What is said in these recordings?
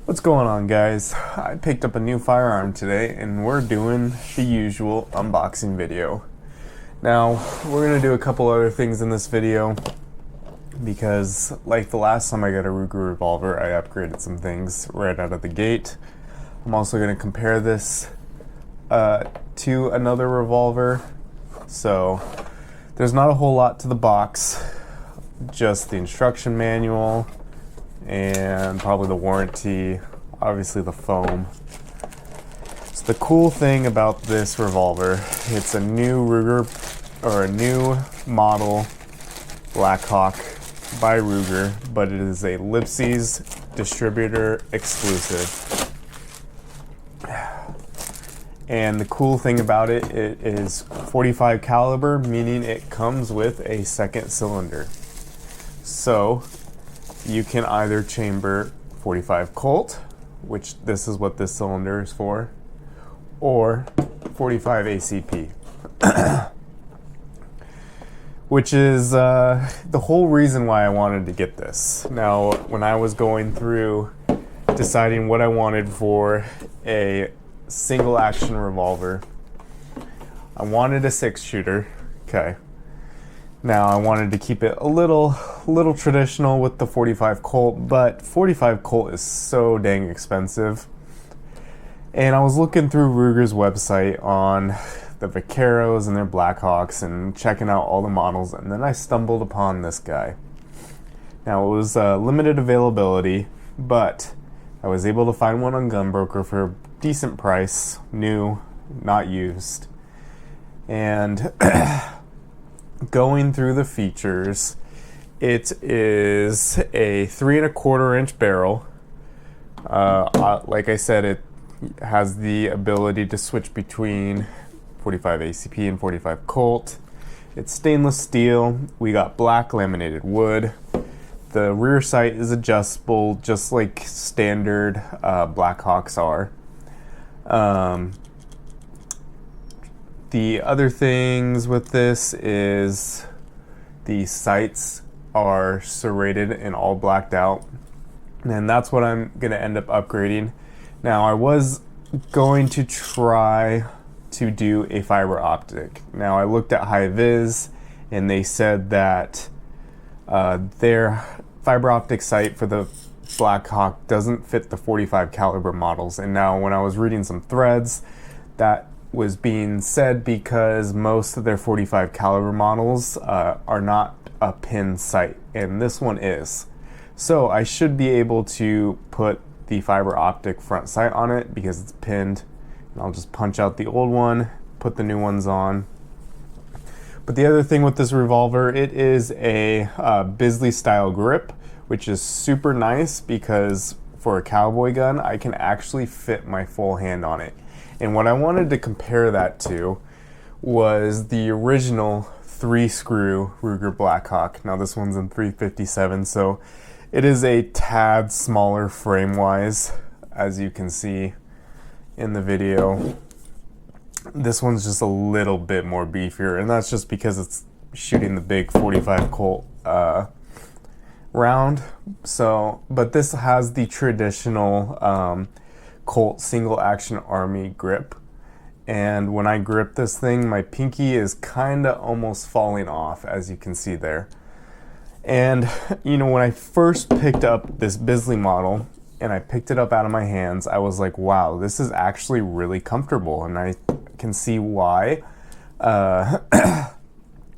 What's going on, guys? I picked up a new firearm today and we're doing the usual unboxing video. Now, we're going to do a couple other things in this video because like the last time I got a Ruger revolver, I upgraded some things right out of the gate. I'm also going to compare this to another revolver. So, there's not a whole lot to the box, just the instruction manual and probably the warranty, obviously the foam. So the cool thing about this revolver, it's a new Ruger, or a new model Blackhawk by Ruger, but it is a Lipsey's distributor exclusive. And the cool thing about it, it is 45 caliber, meaning it comes with a second cylinder. So you can either chamber 45 Colt, which this is what this cylinder is for, or 45 ACP, which is the whole reason why I wanted to get this. Now, when I was going through deciding what I wanted for a single action revolver, I wanted a 6-shooter. Okay. Now I wanted to keep it a little traditional with the 45 Colt, but 45 Colt is so dang expensive. And I was looking through Ruger's website on the Vaqueros and their Blackhawks and checking out all the models, and then I stumbled upon this guy. Now it was limited availability, but I was able to find one on Gunbroker for a decent price, new, not used. And going through the features, it is a 3¼ inch barrel. Like I said, it has the ability to switch between 45 ACP and 45 Colt. It's stainless steel. We got black laminated wood. The rear sight is adjustable, just like standard Blackhawks are. The other things with this is the sights are serrated and all blacked out, and that's what I'm gonna end up upgrading. Now, I was going to try to do a fiber optic. Now, I looked at High Vis and they said that their fiber optic sight for the Blackhawk doesn't fit the 45 caliber models. And now when I was reading some threads, that was being said because most of their 45 caliber models are not a pin sight, and this one is. So I should be able to put the fiber optic front sight on it because it's pinned, and I'll just punch out the old one, put the new ones on. But the other thing with this revolver, it is a bisley style grip, which is super nice because for a cowboy gun, I can actually fit my full hand on it. And what I wanted to compare that to was the original 3-screw Ruger Blackhawk. Now this one's in 357, so it is a tad smaller frame-wise, as you can see in the video. This one's just a little bit more beefier, and that's just because it's shooting the big 45 Colt round. So, but this has the traditional Colt single action army grip, and when I grip this thing, my pinky is kinda almost falling off, as you can see there. And you know, when I first picked up this Bisley model and I picked it up out of my hands, I was like, wow, this is actually really comfortable, and I can see why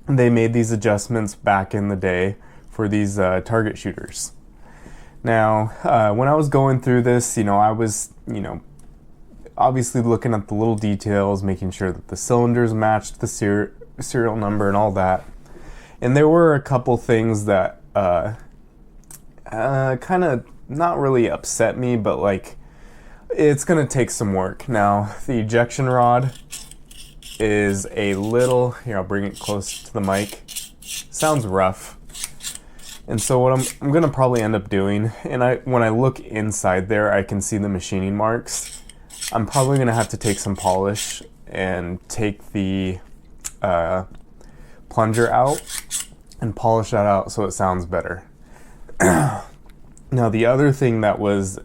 they made these adjustments back in the day for these target shooters. Now, when I was going through this, I was, obviously looking at the little details, making sure that the cylinders matched the serial number and all that. And there were a couple things that kind of not really upset me, but like, it's gonna take some work. Now, the ejection rod is a little, here, I'll bring it close to the mic. Sounds rough. And so what I'm gonna probably end up doing, and when I look inside there, I can see the machining marks. I'm probably gonna have to take some polish and take the plunger out and polish that out so it sounds better. Now the other thing that was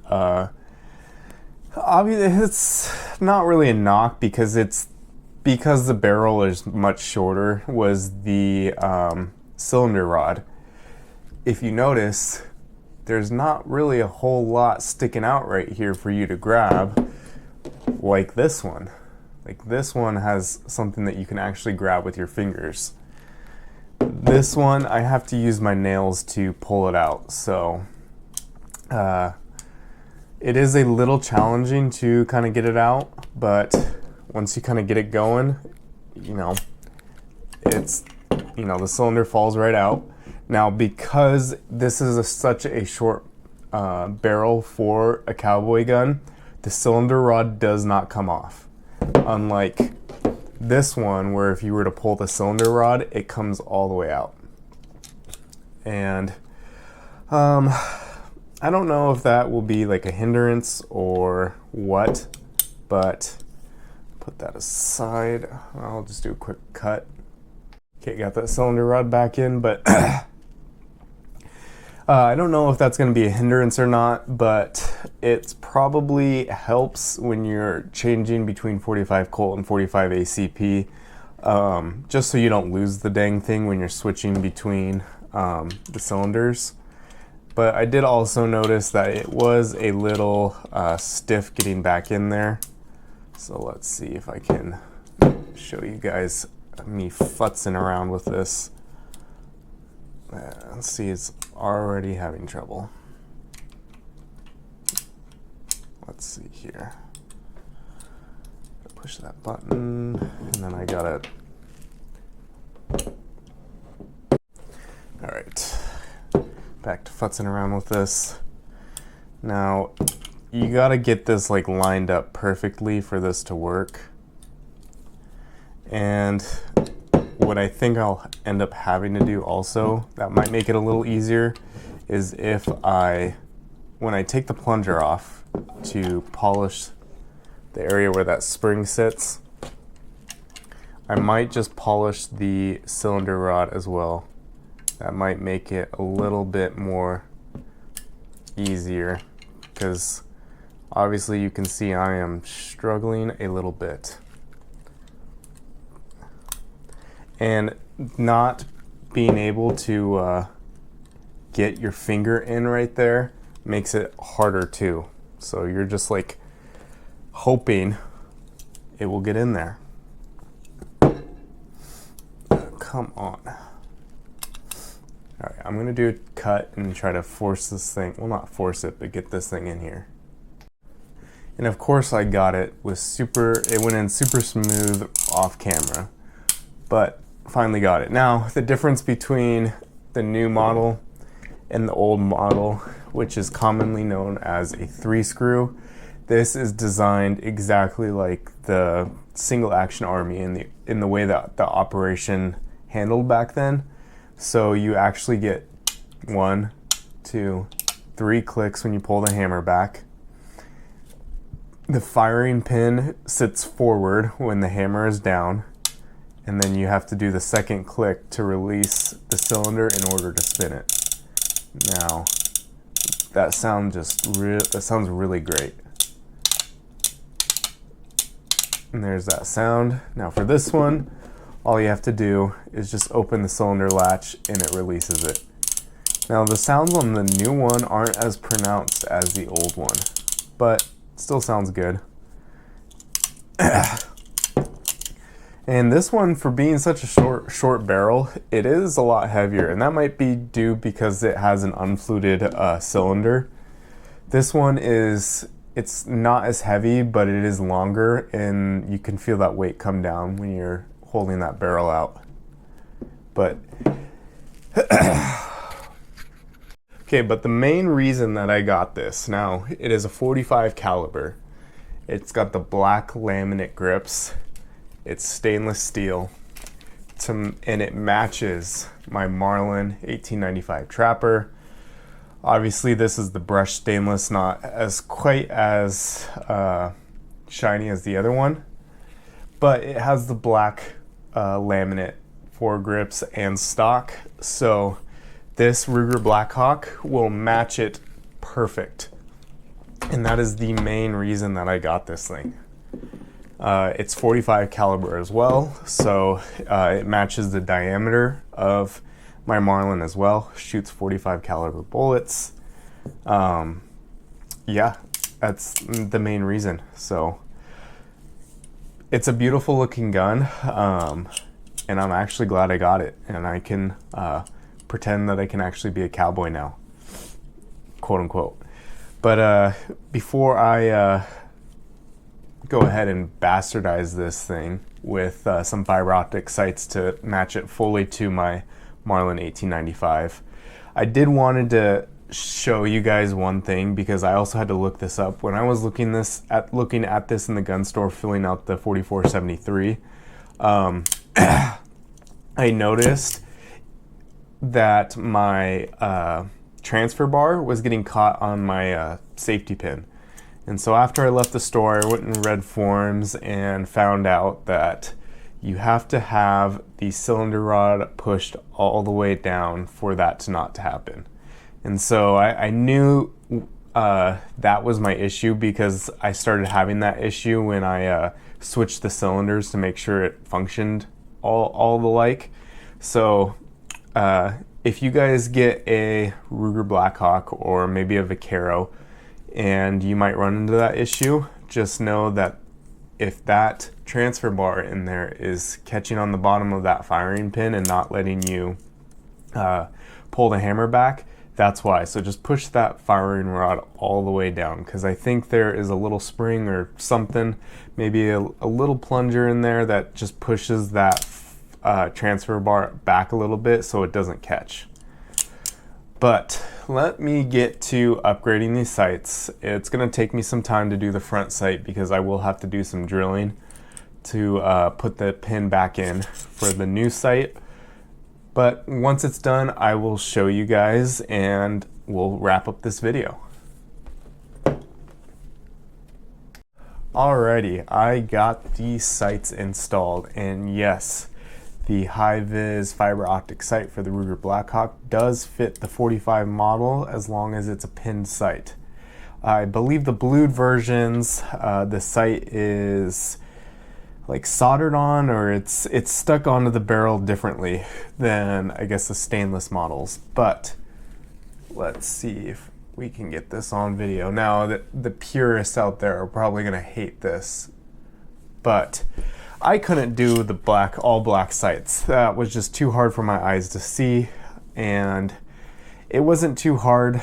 Obviously, it's not really a knock because the barrel is much shorter, was the cylinder rod. If you notice, there's not really a whole lot sticking out right here for you to grab like this one. Like this one has something that you can actually grab with your fingers. This one, I have to use my nails to pull it out, so it is a little challenging to kind of get it out, but once you kind of get it going, it's, the cylinder falls right out. Now, because this is such a short barrel for a cowboy gun, the cylinder rod does not come off. Unlike this one, where if you were to pull the cylinder rod, it comes all the way out. And I don't know if that will be like a hindrance or what, but put that aside. I'll just do a quick cut. Okay, got that cylinder rod back in, but I don't know if that's going to be a hindrance or not, but it probably helps when you're changing between 45 Colt and 45 ACP, just so you don't lose the dang thing when you're switching between the cylinders. But I did also notice that it was a little stiff getting back in there. So let's see if I can show you guys me futzing around with this. Let's see, it's already having trouble. Let's see here. Push that button, and then I got it. All right, back to futzing around with this. Now, you gotta get this like lined up perfectly for this to work. And what I think I'll end up having to do also, that might make it a little easier, is when I take the plunger off to polish the area where that spring sits, I might just polish the cylinder rod as well. That might make it a little bit more easier, because obviously you can see I am struggling a little bit. And not being able to get your finger in right there makes it harder too. So you're just like hoping it will get in there. Come on. All right, I'm gonna do a cut and try to force this thing, well, not force it, but get this thing in here. And of course I got it it went in super smooth off camera, but finally got it. Now, the difference between the new model and the old model, which is commonly known as a 3-screw, this is designed exactly like the single action army in the way that the operation handled back then. So you actually get 1, 2, 3 clicks when you pull the hammer back. The firing pin sits forward when the hammer is down, and then you have to do the second click to release the cylinder in order to spin it. Now, that sounds really great. And there's that sound. Now for this one, all you have to do is just open the cylinder latch and it releases it. Now the sounds on the new one aren't as pronounced as the old one, but still sounds good. And this one, for being such a short barrel, it is a lot heavier, and that might be due because it has an unfluted cylinder. This one it's not as heavy, but it is longer, and you can feel that weight come down when you're holding that barrel out. But okay, but the main reason that I got this, now it is a 45 caliber. It's got the black laminate grips. It's stainless steel, and it matches my Marlin 1895 Trapper. Obviously, this is the brushed stainless, not quite as shiny as the other one, but it has the black laminate foregrips and stock. So this Ruger Blackhawk will match it perfect. And and that is the main reason that I got this thing. It's 45 caliber as well, so it matches the diameter of my Marlin as well. Shoots 45 caliber bullets. Yeah, that's the main reason. So it's a beautiful looking gun, and I'm actually glad I got it, and I can pretend that I can actually be a cowboy now, quote unquote. But before I go ahead and bastardize this thing with some fiber optic sights to match it fully to my Marlin 1895, I did wanted to show you guys one thing, because I also had to look this up when I was looking at this in the gun store, filling out the 4473. I noticed that my transfer bar was getting caught on my safety pin. And so after I left the store, I went and read forums and found out that you have to have the cylinder rod pushed all the way down for that to not to happen. And so I knew that was my issue, because I started having that issue when I switched the cylinders to make sure it functioned all the like. So if you guys get a Ruger Blackhawk or maybe a Vaquero and you might run into that issue, just know that if that transfer bar in there is catching on the bottom of that firing pin and not letting you pull the hammer back, that's why. So just push that firing rod all the way down, because I think there is a little spring or something, maybe a little plunger in there that just pushes that transfer bar back a little bit so it doesn't catch. But let me get to upgrading these sights. It's going to take me some time to do the front sight, because I will have to do some drilling to put the pin back in for the new sight. But once it's done, I will show you guys and we'll wrap up this video. Alrighty, I got these sights installed, and yes, the high-vis fiber optic sight for the Ruger Blackhawk does fit the 45 model as long as it's a pinned sight. I believe the blued versions, the sight is like soldered on, or it's stuck onto the barrel differently than, I guess, the stainless models. But let's see if we can get this on video. Now, the purists out there are probably gonna hate this, but I couldn't do the all black sights. That was just too hard for my eyes to see, and it wasn't too hard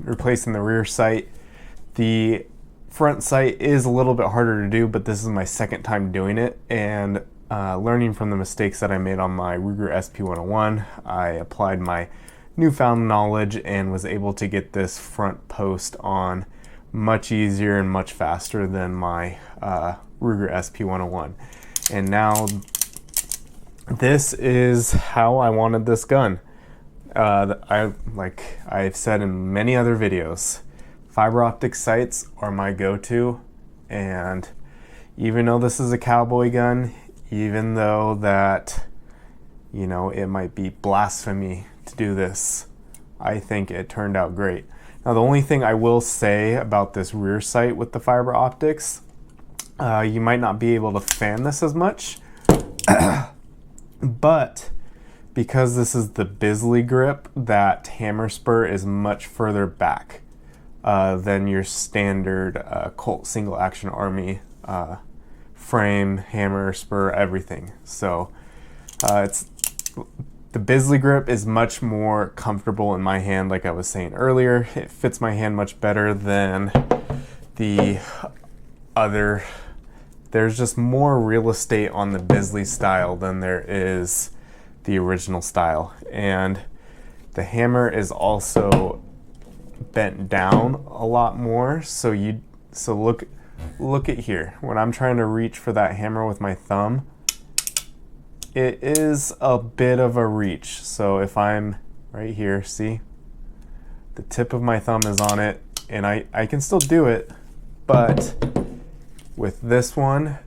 replacing the rear sight. The front sight is a little bit harder to do, but this is my second time doing it, and learning from the mistakes that I made on my Ruger SP101, I applied my newfound knowledge and was able to get this front post on much easier and much faster than my Ruger SP101. And now this is how I wanted this gun. Like I've said in many other videos, fiber optic sights are my go-to, and even though this is a cowboy gun, even though that, you know, it might be blasphemy to do this, I think it turned out great. Now, the only thing I will say about this rear sight with the fiber optics, you might not be able to fan this as much, but because this is the Bisley grip, that hammer spur is much further back than your standard Colt single action army frame, hammer, spur, everything. So the Bisley grip is much more comfortable in my hand, like I was saying earlier. It fits my hand much better than the other. There's just more real estate on the Bisley style than there is the original style. And the hammer is also bent down a lot more. So look at here. When I'm trying to reach for that hammer with my thumb, it is a bit of a reach. So if I'm right here, see? The tip of my thumb is on it, and I can still do it, but with this one,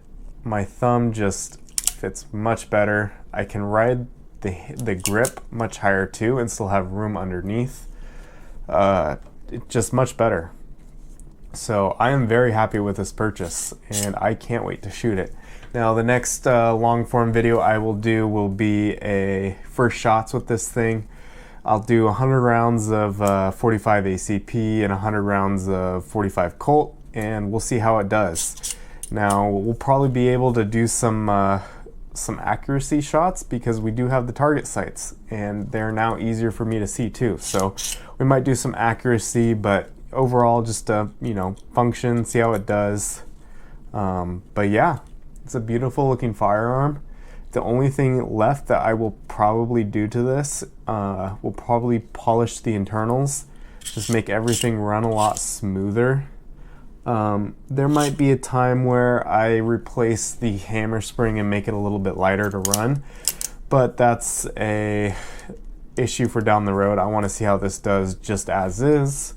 my thumb just fits much better. I can ride the grip much higher too and still have room underneath. It's just much better. So I am very happy with this purchase, and I can't wait to shoot it. Now the next long form video I will do will be a first shots with this thing. I'll do 100 rounds of 45 ACP and 100 rounds of 45 Colt, and we'll see how it does. Now we'll probably be able to do some accuracy shots because we do have the target sights, and they're now easier for me to see too. So we might do some accuracy, but overall just you know, function, see how it does. But yeah, it's a beautiful looking firearm. The only thing left that I will probably do to this will probably polish the internals, just make everything run a lot smoother. There might be a time where I replace the hammer spring and make it a little bit lighter to run, but that's a issue for down the road. I want to see how this does just as is.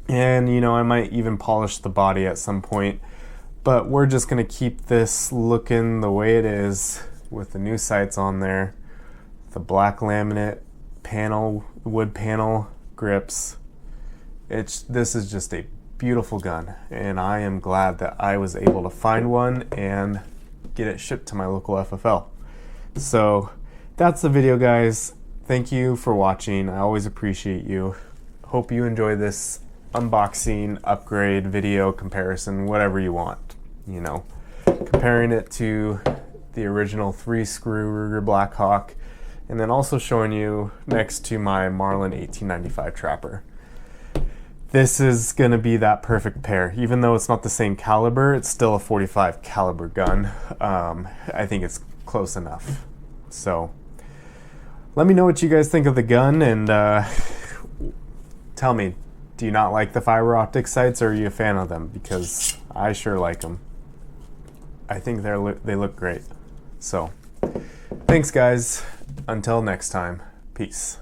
And you know, I might even polish the body at some point, but we're just gonna keep this looking the way it is with the new sights on there, the black laminate panel, wood panel grips. This is just a beautiful gun, and I am glad that I was able to find one and get it shipped to my local FFL. So that's the video, guys. Thank you for watching. I always appreciate you. Hope you enjoy this unboxing, upgrade, video, comparison, whatever you want. You know, comparing it to the original 3-screw Ruger Blackhawk, and then also showing you next to my Marlin 1895 Trapper. This is going to be that perfect pair. Even though it's not the same caliber, it's still a 45 caliber gun. I think it's close enough. So let me know what you guys think of the gun, and tell me, do you not like the fiber optic sights, or are you a fan of them? Because I sure like them. I think they look great. So thanks, guys. Until next time, peace.